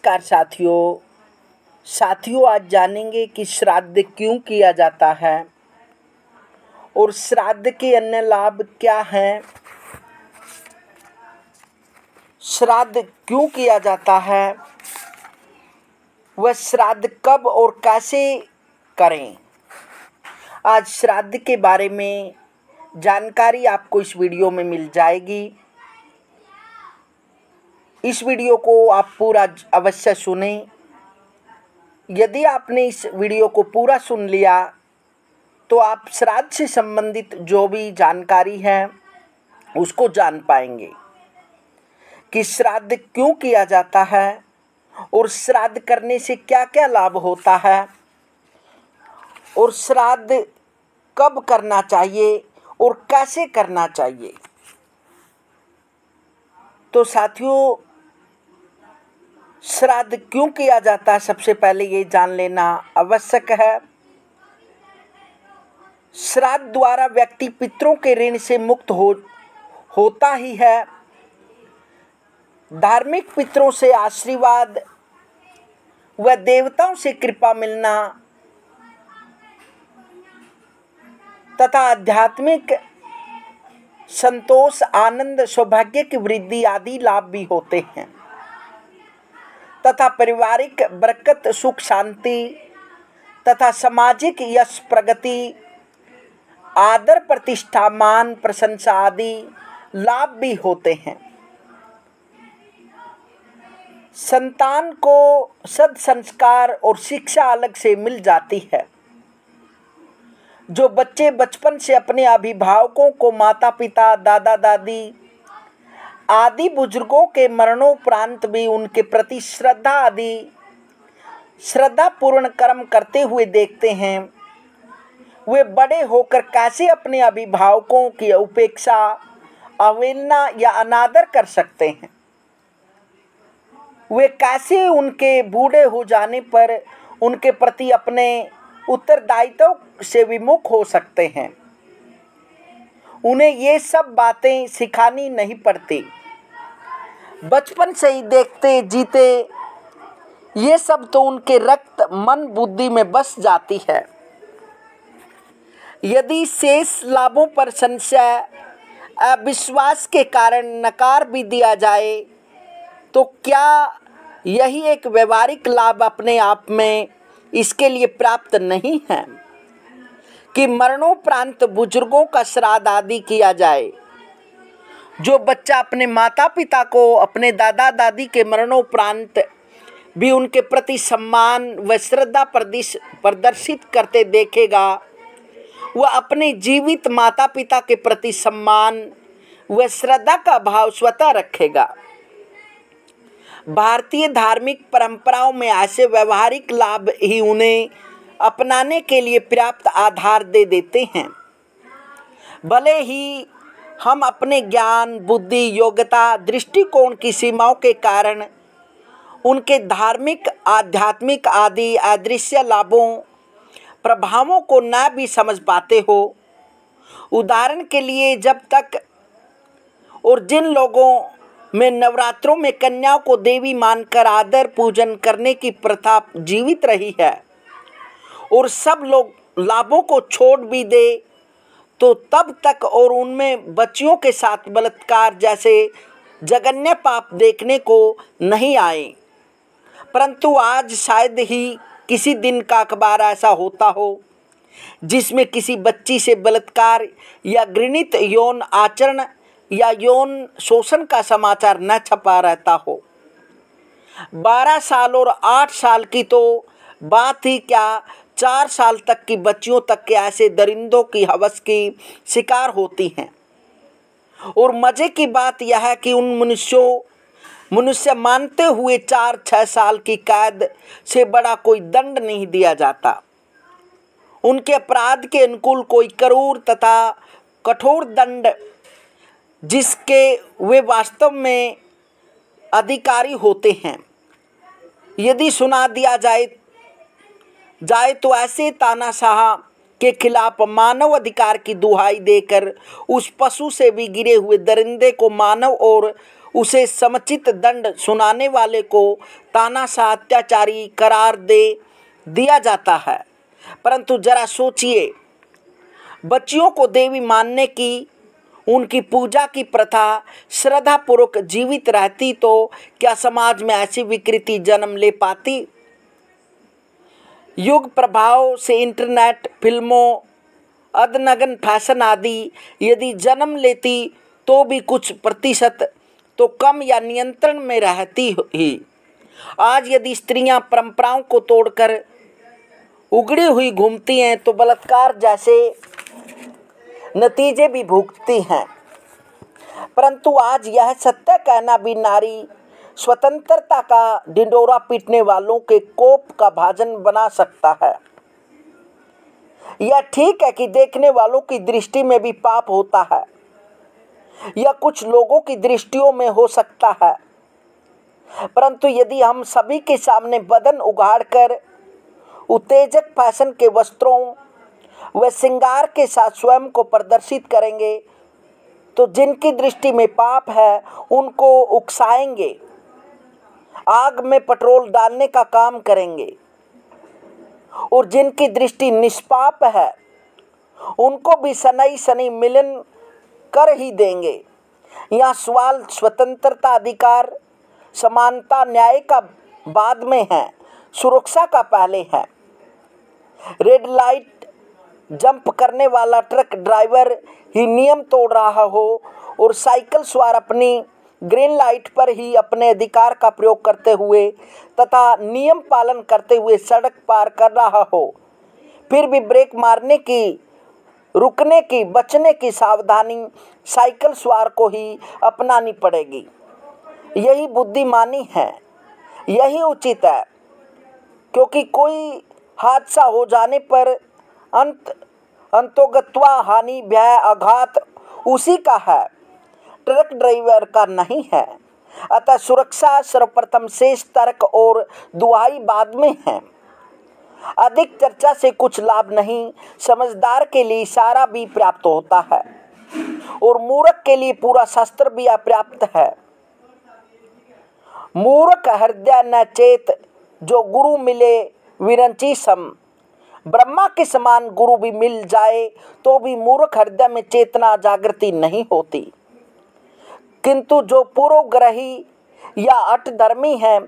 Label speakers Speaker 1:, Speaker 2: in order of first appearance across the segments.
Speaker 1: नमस्कार साथियों आज जानेंगे कि श्राद्ध क्यों किया जाता है और श्राद्ध के अन्य लाभ क्या हैं। श्राद्ध क्यों किया जाता है, वह श्राद्ध कब और कैसे करें। आज श्राद्ध के बारे में जानकारी आपको इस वीडियो में मिल जाएगी। इस वीडियो को आप पूरा अवश्य सुनें। यदि आपने इस वीडियो को पूरा सुन लिया तो आप श्राद्ध से संबंधित जो भी जानकारी है उसको जान पाएंगे कि श्राद्ध क्यों किया जाता है और श्राद्ध करने से क्या क्या लाभ होता है और श्राद्ध कब करना चाहिए और कैसे करना चाहिए। तो साथियों, श्राद्ध क्यों किया जाता है, सबसे पहले ये जान लेना आवश्यक है। श्राद्ध द्वारा व्यक्ति पितरों के ऋण से मुक्त होता ही है। धार्मिक पितरों से आशीर्वाद व देवताओं से कृपा मिलना तथा आध्यात्मिक संतोष, आनंद, सौभाग्य की वृद्धि आदि लाभ भी होते हैं तथा पारिवारिक बरकत, सुख, शांति तथा सामाजिक यश, प्रगति, आदर, प्रतिष्ठा, मान, प्रशंसा आदि लाभ भी होते हैं। संतान को सद्संस्कार और शिक्षा अलग से मिल जाती है। जो बच्चे बचपन से अपने अभिभावकों को, माता पिता, दादा दादी आदि बुजुर्गों के मरणोपरांत भी उनके प्रति श्रद्धापूर्ण कर्म करते हुए देखते हैं, वे बड़े होकर कैसे अपने अभिभावकों की उपेक्षा, अवहेलना या अनादर कर सकते हैं। वे कैसे उनके बूढ़े हो जाने पर उनके प्रति अपने उत्तरदायित्व से विमुख हो सकते हैं। उन्हें ये सब बातें सिखानी नहीं पड़ती, बचपन से ही देखते जीते ये सब तो उनके रक्त, मन, बुद्धि में बस जाती है। यदि शेष लाभों पर संशय, अविश्वास के कारण नकार भी दिया जाए तो क्या यही एक व्यवहारिक लाभ अपने आप में इसके लिए पर्याप्त नहीं है कि मरणोपरांत बुजुर्गों का श्राद्ध आदि किया जाए। जो बच्चा अपने माता पिता को अपने दादा दादी के मरणोपरांत भी उनके प्रति सम्मान व श्रद्धा प्रदर्शित करते देखेगा, वह अपने जीवित माता पिता के प्रति सम्मान व श्रद्धा का भाव स्वतः रखेगा। भारतीय धार्मिक परंपराओं में ऐसे व्यवहारिक लाभ ही उन्हें अपनाने के लिए पर्याप्त आधार दे देते हैं। भले ही हम अपने ज्ञान, बुद्धि, योग्यता, दृष्टिकोण की सीमाओं के कारण उनके धार्मिक, आध्यात्मिक आदि अदृश्य लाभों, प्रभावों को न भी समझ पाते हो। उदाहरण के लिए, जब तक और जिन लोगों में नवरात्रों में कन्याओं को देवी मानकर आदर पूजन करने की प्रथा जीवित रही है और सब लोग लाभों को छोड़ भी दे तो तब तक और उनमें बच्चियों के साथ बलात्कार जैसे जघन्य पाप देखने को नहीं आए। परंतु आज शायद ही किसी दिन का अखबार ऐसा होता हो जिसमें किसी बच्ची से बलात्कार या घृणित यौन आचरण या यौन शोषण का समाचार न छपा रहता हो। 12 साल और 8 साल की तो बात ही क्या, 4 साल तक की बच्चियों तक के ऐसे दरिंदों की हवस की शिकार होती हैं। और मज़े की बात यह है कि उन मनुष्य मानते हुए 4-6 साल की कैद से बड़ा कोई दंड नहीं दिया जाता। उनके अपराध के अनुकूल कोई क्रूर तथा कठोर दंड जिसके वे वास्तव में अधिकारी होते हैं यदि सुना दिया जाए तो ऐसे तानाशाह के खिलाफ मानव अधिकार की दुहाई देकर उस पशु से भी गिरे हुए दरिंदे को मानव और उसे समुचित दंड सुनाने वाले को तानाशाह अत्याचारी करार दे दिया जाता है। परंतु जरा सोचिए, बच्चियों को देवी मानने की, उनकी पूजा की प्रथा श्रद्धापूर्वक जीवित रहती तो क्या समाज में ऐसी विकृति जन्म ले पाती? युग प्रभाव से इंटरनेट, फिल्मों, अदनगन फैशन आदि यदि जन्म लेती तो भी कुछ प्रतिशत तो कम या नियंत्रण में रहती ही। आज यदि स्त्रियां परंपराओं को तोड़कर उगड़ी हुई घूमती हैं तो बलात्कार जैसे नतीजे भी भुगतती हैं। परंतु आज यह सत्य कहना भी नारी स्वतंत्रता का ढिंढोरा पीटने वालों के कोप का भाजन बना सकता है। यह ठीक है कि देखने वालों की दृष्टि में भी पाप होता है, यह कुछ लोगों की दृष्टियों में हो सकता है। परंतु यदि हम सभी के सामने बदन उघाड़कर उत्तेजक फैशन के वस्त्रों व श्रृंगार के साथ स्वयं को प्रदर्शित करेंगे तो जिनकी दृष्टि में पाप है उनको उकसाएंगे, आग में पेट्रोल डालने का काम करेंगे, और जिनकी दृष्टि निष्पाप है उनको भी सनई सनी मिलन कर ही देंगे। यह सवाल स्वतंत्रता, अधिकार, समानता, न्याय का बाद में है, सुरक्षा का पहले है। रेड लाइट जंप करने वाला ट्रक ड्राइवर ही नियम तोड़ रहा हो और साइकिल सवार अपनी ग्रीन लाइट पर ही अपने अधिकार का प्रयोग करते हुए तथा नियम पालन करते हुए सड़क पार कर रहा हो, फिर भी ब्रेक मारने की, रुकने की, बचने की सावधानी साइकिल सवार को ही अपनानी पड़ेगी। यही बुद्धिमानी है, यही उचित है, क्योंकि कोई हादसा हो जाने पर अंतोगत्वा हानि, भय, आघात उसी का है, ट्रक ड्राइवर का नहीं है। अतः सुरक्षा सर्वप्रथम, शेष तर्क और दुहाई बाद में है। अधिक चर्चा से कुछ लाभ नहीं। समझदार के लिए इशारा भी पर्याप्त होता है और मूर्ख के लिए पूरा शास्त्र भी अपर्याप्त है। मूर्ख हृदय न चेत, जो गुरु मिले विरंची सम। ब्रह्मा के समान गुरु भी मिल जाए तो भी मूर्ख हृदय में चेतना जागृति नहीं होती। किंतु जो पूर्वग्रही या अटधर्मी हैं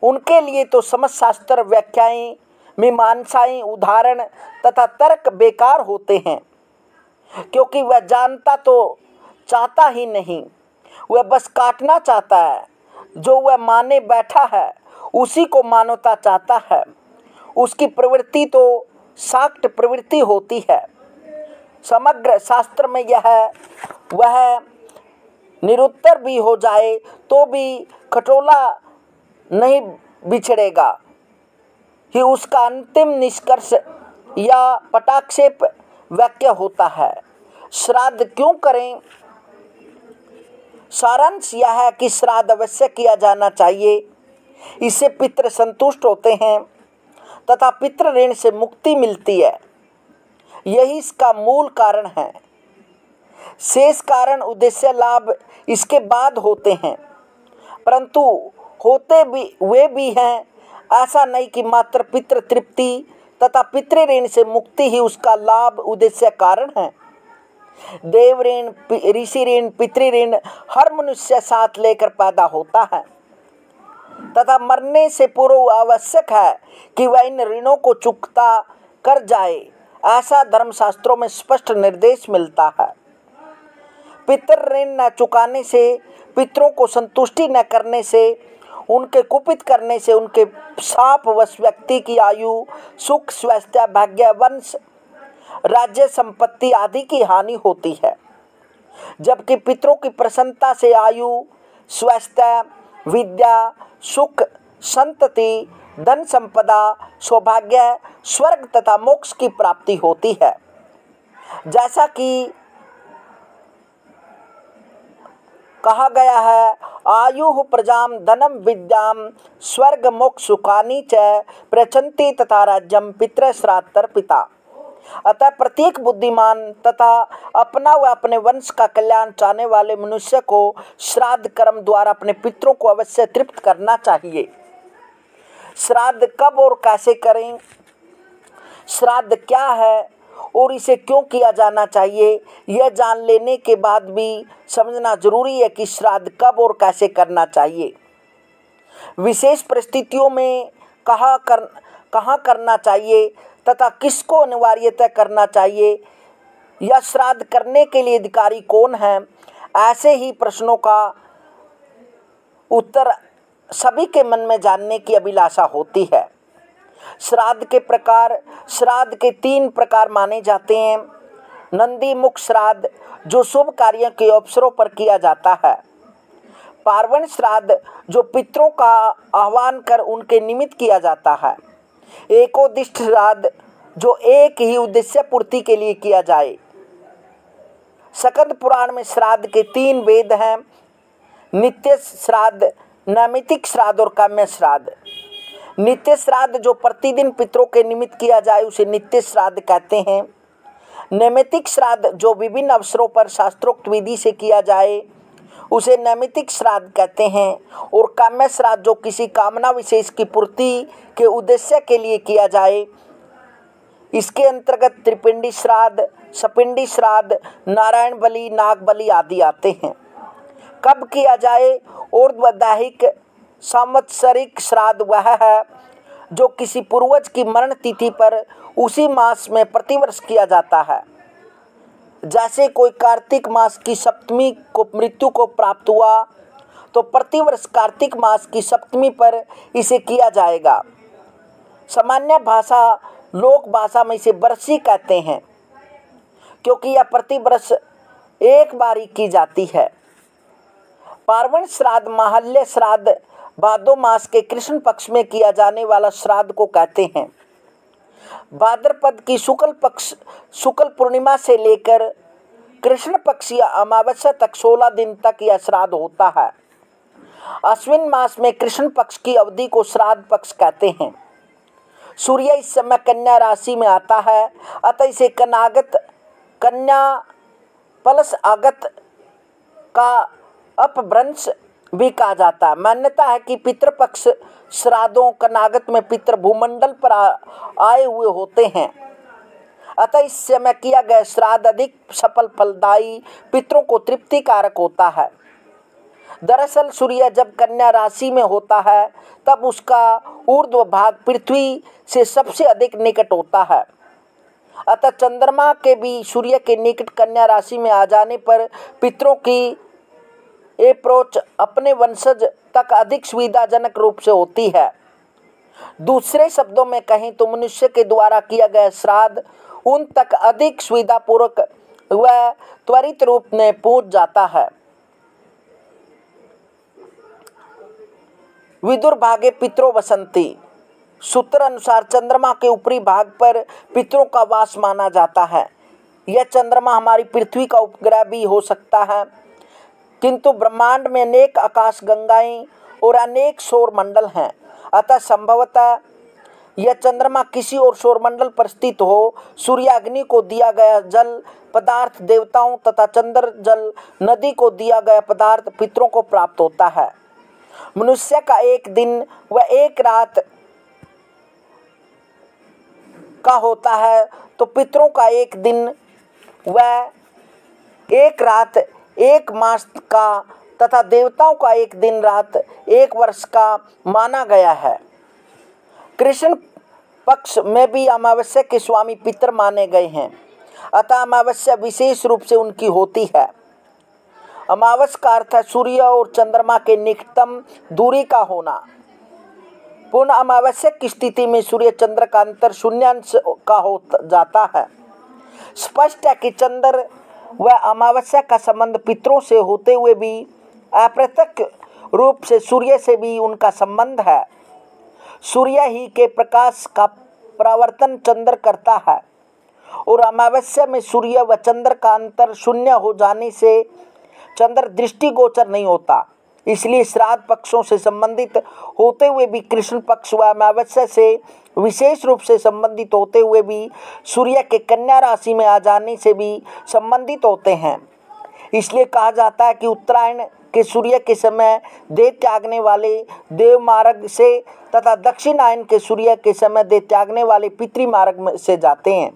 Speaker 1: उनके लिए तो समस्त शास्त्र, व्याख्याएं, मीमांसाएं, उदाहरण तथा तर्क बेकार होते हैं, क्योंकि वह जानता तो चाहता ही नहीं, वह बस काटना चाहता है। जो वह माने बैठा है उसी को मानवता चाहता है। उसकी प्रवृत्ति तो शाक्त प्रवृत्ति होती है। समग्र शास्त्र में यह वह निरुत्तर भी हो जाए तो भी खटोला नहीं बिछड़ेगा ही उसका अंतिम निष्कर्ष या पटाक्षेप वाक्य होता है। श्राद्ध क्यों करें? सारांश यह है कि श्राद्ध अवश्य किया जाना चाहिए। इससे पितृ संतुष्ट होते हैं तथा पितृ ऋण से मुक्ति मिलती है। यही इसका मूल कारण है। शेष कारण, उद्देश्य, लाभ इसके बाद होते हैं, परंतु होते भी वे भी हैं। ऐसा नहीं कि मात्र पितृ तृप्ति तथा पितृ ऋण से मुक्ति ही उसका लाभ, उद्देश्य, कारण है। देव ऋण, ऋषि ऋण, पितृ ऋण हर मनुष्य साथ लेकर पैदा होता है तथा मरने से पूर्व आवश्यक है कि वह इन ऋणों को चुकता कर जाए। ऐसा धर्मशास्त्रों में स्पष्ट निर्देश मिलता है। पितृ ऋण न चुकाने से, पितरों को संतुष्टि न करने से, उनके कुपित करने से उनके शापवश व्यक्ति की आयु, सुख, स्वास्थ्य, भाग्य, वंश, राज्य, संपत्ति आदि की हानि होती है। जबकि पितरों की प्रसन्नता से आयु, स्वास्थ्य, विद्या, सुख, संतति, धन संपदा, सौभाग्य, स्वर्ग तथा मोक्ष की प्राप्ति होती है। जैसा कि कहा गया है, आयु प्रजाम धनम विद्याम स्वर्ग मोक्ष सुखानि च प्रचंति तथा राज्यम पितृ श्राद्धर पिता। अतः प्रत्येक बुद्धिमान तथा अपना व अपने वंश का कल्याण चाहने वाले मनुष्य को श्राद्ध कर्म द्वारा अपने पितरों को अवश्य तृप्त करना चाहिए। श्राद्ध कब और कैसे करें, श्राद्ध क्या है और इसे क्यों किया जाना चाहिए, यह जान लेने के बाद भी समझना जरूरी है कि श्राद्ध कब और कैसे करना चाहिए, विशेष परिस्थितियों में कहाँ करना चाहिए तथा किसको अनिवार्यतः करना चाहिए, या श्राद्ध करने के लिए अधिकारी कौन है। ऐसे ही प्रश्नों का उत्तर सभी के मन में जानने की अभिलाषा होती है। श्राद्ध के प्रकार, श्राद्ध के 3 प्रकार माने जाते हैं। नंदी मुख श्राद्ध जो शुभ कार्यों के अवसरों पर किया जाता है। पार्वण श्राद्ध जो पितरों का आह्वान कर उनके निमित्त किया जाता है। एकोदिष्ट श्राद्ध जो एक ही उद्देश्य पूर्ति के लिए किया जाए। स्कंद पुराण में श्राद्ध के 3 वेद हैं, नित्य श्राद्ध, नैमित्तिक श्राद्ध और काम्य श्राद्ध। नित्य श्राद्ध जो प्रतिदिन पितरों के निमित्त किया जाए उसे नित्य श्राद्ध कहते हैं। नैमित्तिक श्राद्ध जो विभिन्न अवसरों पर शास्त्रोक्त विधि से किया जाए उसे नैमित्तिक श्राद्ध कहते हैं। और काम्य श्राद्ध जो किसी कामना विशेष की पूर्ति के उद्देश्य के लिए किया जाए, इसके अंतर्गत त्रिपिंडी श्राद्ध, सपिंडी श्राद्ध, नारायण बलि, नाग बलि आदि आते हैं। कब किया जाए, ऊर्ध्वदैहिक संवत्सरिक श्राद्ध वह है जो किसी पूर्वज की मरण तिथि पर उसी मास में प्रतिवर्ष किया जाता है। जैसे कोई कार्तिक मास की सप्तमी को मृत्यु को प्राप्त हुआ तो प्रतिवर्ष कार्तिक मास की सप्तमी पर इसे किया जाएगा। सामान्य भाषा, लोक भाषा में इसे बरसी कहते हैं क्योंकि यह प्रतिवर्ष एक बार ही की जाती है। पार्वण श्राद्ध, माहल्य श्राद्ध भादो मास के कृष्ण पक्ष में किया जाने वाला श्राद्ध को कहते हैं। भाद्रपद की शुक्ल पूर्णिमा से लेकर कृष्ण पक्ष या अमावस्या तक 16 दिन तक यह श्राद्ध होता है। अश्विन मास में कृष्ण पक्ष की अवधि को श्राद्ध पक्ष कहते हैं। सूर्य इस समय कन्या राशि में आता है, अतः इसे कन्या प्लस आगत का अपभ्रंश भी कहा जाता है। मान्यता है कि पितृपक्ष श्राद्धों कनागत में पितृ भूमंडल पर आए हुए होते हैं, अतः इस समय किया गया श्राद्ध अधिक सफल फलदायी, पितरों को तृप्तिकारक होता है। दरअसल सूर्य जब कन्या राशि में होता है तब उसका ऊर्ध्व भाग पृथ्वी से सबसे अधिक निकट होता है, अतः चंद्रमा के भी सूर्य के निकट कन्या राशि में आ जाने पर पितरों की अप्रोच अपने वंशज तक अधिक सुविधाजनक रूप से होती है। दूसरे शब्दों में कहें तो मनुष्य के द्वारा किया गया श्राद्ध उन तक अधिक सुविधापूर्वक व त्वरित रूप में पहुंच जाता है। विदुर भागे पितरो वसंती सूत्र अनुसार चंद्रमा के ऊपरी भाग पर पितरों का वास माना जाता है। यह चंद्रमा हमारी पृथ्वी का उपग्रह भी हो सकता है, किंतु ब्रह्मांड में अनेक आकाश गंगाएं और अनेक सौर मंडल हैं, अतः संभवतः यह चंद्रमा किसी और सौर मंडल पर स्थित हो। सूर्य अग्नि को दिया गया जल पदार्थ देवताओं तथा चंद्र जल नदी को दिया गया पदार्थ पितरों को प्राप्त होता है। मनुष्य का एक दिन व एक रात का होता है तो पितरों का एक दिन व एक रात एक मास का तथा देवताओं का एक दिन रात एक वर्ष का माना गया है। कृष्ण पक्ष में भी अमावस्या के स्वामी पितर माने गए हैं, अतः अमावस्या विशेष रूप से उनकी होती है। अमावस का अर्थ है सूर्य और चंद्रमा के निकटतम दूरी का होना। पूर्ण अमावस्या की स्थिति में सूर्य चंद्र का अंतर शून्यांश का हो जाता है। स्पष्ट है कि चंद्र व अमावस्या का संबंध पितरों से होते हुए भी अप्रत्यक्ष रूप से सूर्य से भी उनका संबंध है। सूर्य ही के प्रकाश का परावर्तन चंद्र करता है और अमावस्या में सूर्य व चंद्र का अंतर शून्य हो जाने से चंद्र दृष्टिगोचर नहीं होता। इसलिए श्राद्ध पक्षों से संबंधित होते हुए भी कृष्ण पक्ष व अमावस्या से विशेष रूप से संबंधित होते हुए भी सूर्य के कन्या राशि में आ जाने से भी संबंधित होते हैं। इसलिए कहा जाता है कि उत्तरायण के सूर्य के समय देह त्यागने वाले देव मार्ग से तथा दक्षिणायन के सूर्य के समय देह त्यागने वाले पितृ मार्ग से जाते हैं।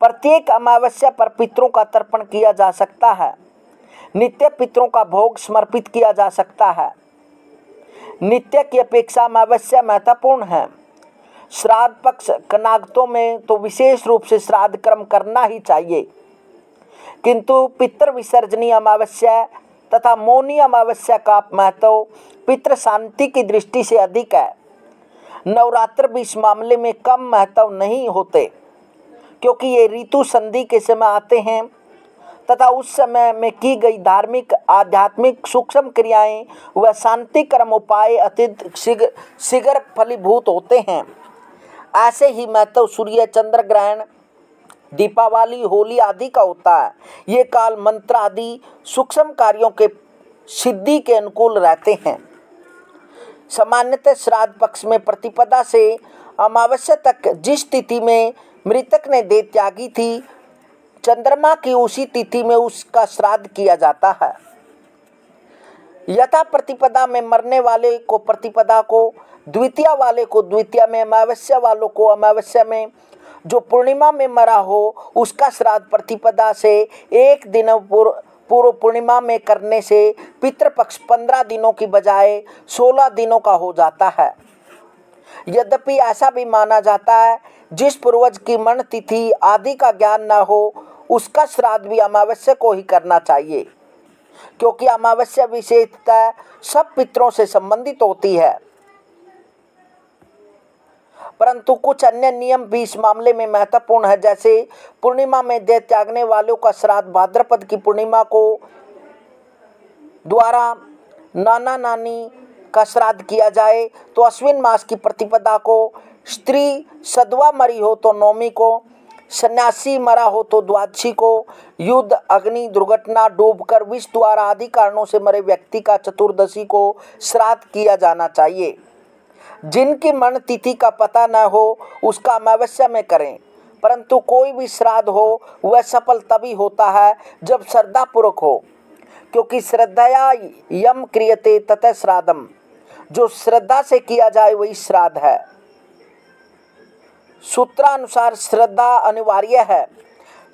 Speaker 1: प्रत्येक अमावस्या पर पितरों का तर्पण किया जा सकता है। नित्य पितरों का भोग समर्पित किया जा सकता है। नित्य की अपेक्षा अमावस्या महत्वपूर्ण है। श्राद्ध पक्ष कनागतों में तो विशेष रूप से श्राद्ध कर्म करना ही चाहिए, किंतु पितृ विसर्जनी अमावस्या तथा मौनी अमावस्या का महत्व पितृ शांति की दृष्टि से अधिक है। नवरात्र भी इस मामले में कम महत्व नहीं होते, क्योंकि ये ऋतु संधि के समय आते हैं तथा उस समय में की गई धार्मिक आध्यात्मिक सूक्ष्म क्रियाएं व शांति कर्म उपाय अत्यंत शीघ्र फलीभूत होते हैं। ऐसे ही महत्व सूर्य चंद्र ग्रहण, दीपावली, होली आदि का होता है। ये काल मंत्र आदि सूक्ष्म कार्यों के सिद्धि के अनुकूल रहते हैं। सामान्यतः श्राद्ध पक्ष में प्रतिपदा से अमावस्या तक जिस तिथि में मृतक ने देह त्यागी थी, चंद्रमा की उसी तिथि में उसका श्राद्ध किया जाता है। यथा प्रतिपदा में मरने वाले को प्रतिपदा को, द्वितीया वाले को द्वितीया में, अमावस्या वालों को अमावस्या में, जो पूर्णिमा में मरा हो उसका श्राद्ध प्रतिपदा से एक दिन पूर्व पूर्णिमा में करने से पितृपक्ष 15 दिनों की बजाय 16 दिनों का हो जाता है। यद्यपि ऐसा भी माना जाता है जिस पूर्वज की मरण तिथि आदि का ज्ञान न हो उसका श्राद्ध भी अमावस्या को ही करना चाहिए, क्योंकि अमावस्या विशेषतः सब पितरों से संबंधित होती है। परंतु कुछ अन्य नियम भी इस मामले में महत्वपूर्ण है, जैसे पूर्णिमा में देह त्यागने वालों का श्राद्ध भाद्रपद की पूर्णिमा को द्वारा नाना नानी का श्राद्ध किया जाए तो अश्विन मास की प्रतिपदा को, स्त्री सदवा मरी हो तो नौमी को, सन्यासी मरा हो तो द्वादशी को, युद्ध, अग्नि, दुर्घटना, डूबकर, विष द्वारा आदि कारणों से मरे व्यक्ति का चतुर्दशी को श्राद्ध किया जाना चाहिए। जिनकी मरण तिथि का पता न हो उसका अमावस्या में करें, परंतु कोई भी श्राद्ध हो वह सफल तभी होता है जब श्रद्धापूर्वक हो, क्योंकि श्रद्धया यम क्रियते ततः श्राद्धम, जो श्रद्धा से किया जाए वही श्राद्ध है। सूत्रानुसार श्रद्धा अनिवार्य है।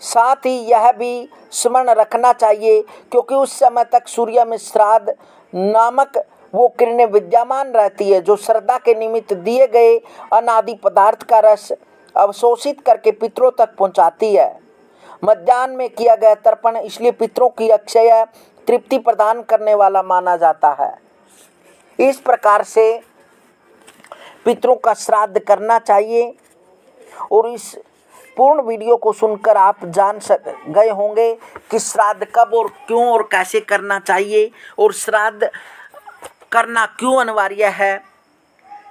Speaker 1: साथ ही यह भी स्मरण रखना चाहिए क्योंकि उस समय तक सूर्य में श्राद्ध नामक वो किरणें विद्यमान रहती है जो श्रद्धा के निमित्त दिए गए अनादि पदार्थ का रस अवशोषित करके पितरों तक पहुंचाती है। मध्याह्न में किया गया तर्पण इसलिए पितरों की अक्षय तृप्ति प्रदान करने वाला माना जाता है। इस प्रकार से पितरों का श्राद्ध करना चाहिए। और इस पूर्ण वीडियो को सुनकर आप जान गए होंगे कि श्राद्ध कब और क्यों और कैसे करना चाहिए और श्राद्ध करना क्यों अनिवार्य है।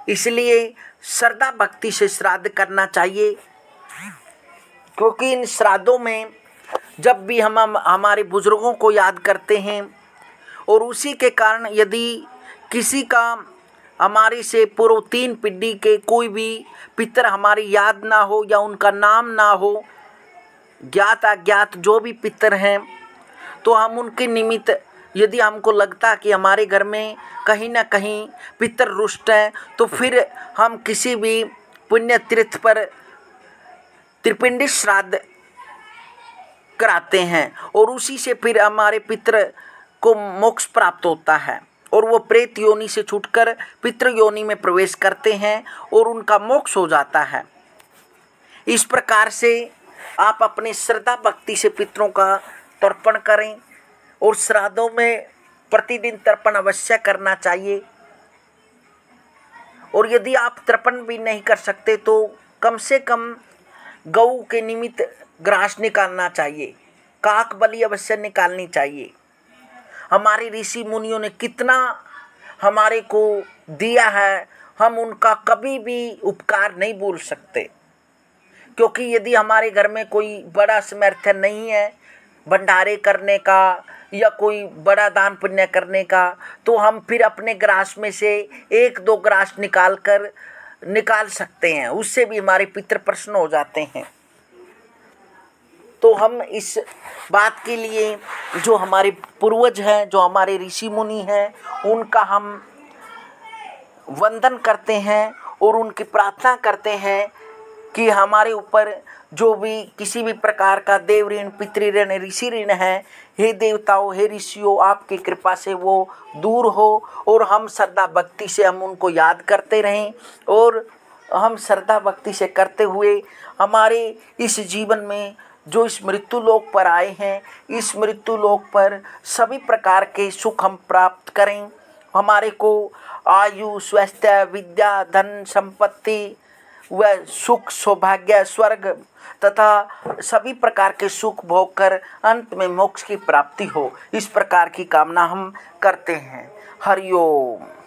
Speaker 1: इसलिए श्रद्धा भक्ति से श्राद्ध करना चाहिए, क्योंकि इन श्राद्धों में जब भी हम हमारे बुजुर्गों को याद करते हैं और उसी के कारण यदि किसी का हमारे से पूर्व 3 पीढ़ी के कोई भी पितर हमारी याद ना हो या उनका नाम ना हो, ज्ञात अज्ञात जो भी पितर हैं, तो हम उनके निमित्त यदि हमको लगता कि हमारे घर में कहीं ना कहीं पितर रुष्ट हैं, तो फिर हम किसी भी पुण्य तीर्थ पर त्रिपिंडी श्राद्ध कराते हैं और उसी से फिर हमारे पितर को मोक्ष प्राप्त होता है और वो प्रेत योनि से छूटकर पितृ योनि में प्रवेश करते हैं और उनका मोक्ष हो जाता है। इस प्रकार से आप अपनी श्रद्धा भक्ति से पितरों का तर्पण करें और श्राद्धों में प्रतिदिन तर्पण अवश्य करना चाहिए। और यदि आप तर्पण भी नहीं कर सकते तो कम से कम गौ के निमित्त ग्रास निकालना चाहिए, काक बलि अवश्य निकालनी चाहिए। हमारे ऋषि मुनियों ने कितना हमारे को दिया है, हम उनका कभी भी उपकार नहीं भूल सकते, क्योंकि यदि हमारे घर में कोई बड़ा सामर्थ्य नहीं है भंडारे करने का या कोई बड़ा दान पुण्य करने का, तो हम फिर अपने ग्रास में से 1-2 ग्रास निकाल सकते हैं, उससे भी हमारे पितृ प्रसन्न हो जाते हैं। तो हम इस बात के लिए जो हमारे पूर्वज हैं, जो हमारे ऋषि मुनि हैं, उनका हम वंदन करते हैं और उनकी प्रार्थना करते हैं कि हमारे ऊपर जो भी किसी भी प्रकार का देव ऋण, पितृ ऋण, ऋषि ऋण है, हे देवताओं, हे ऋषियों, आपकी कृपा से वो दूर हो और हम श्रद्धा भक्ति से हम उनको याद करते रहें। और हम श्रद्धा भक्ति से करते हुए हमारे इस जीवन में जो इस मृत्यु लोक पर आए हैं, इस मृत्यु लोक पर सभी प्रकार के सुख हम प्राप्त करें। हमारे को आयु, स्वास्थ्य, विद्या, धन, संपत्ति व सुख, सौभाग्य, स्वर्ग तथा सभी प्रकार के सुख भोग कर अंत में मोक्ष की प्राप्ति हो, इस प्रकार की कामना हम करते हैं। हरि ओम।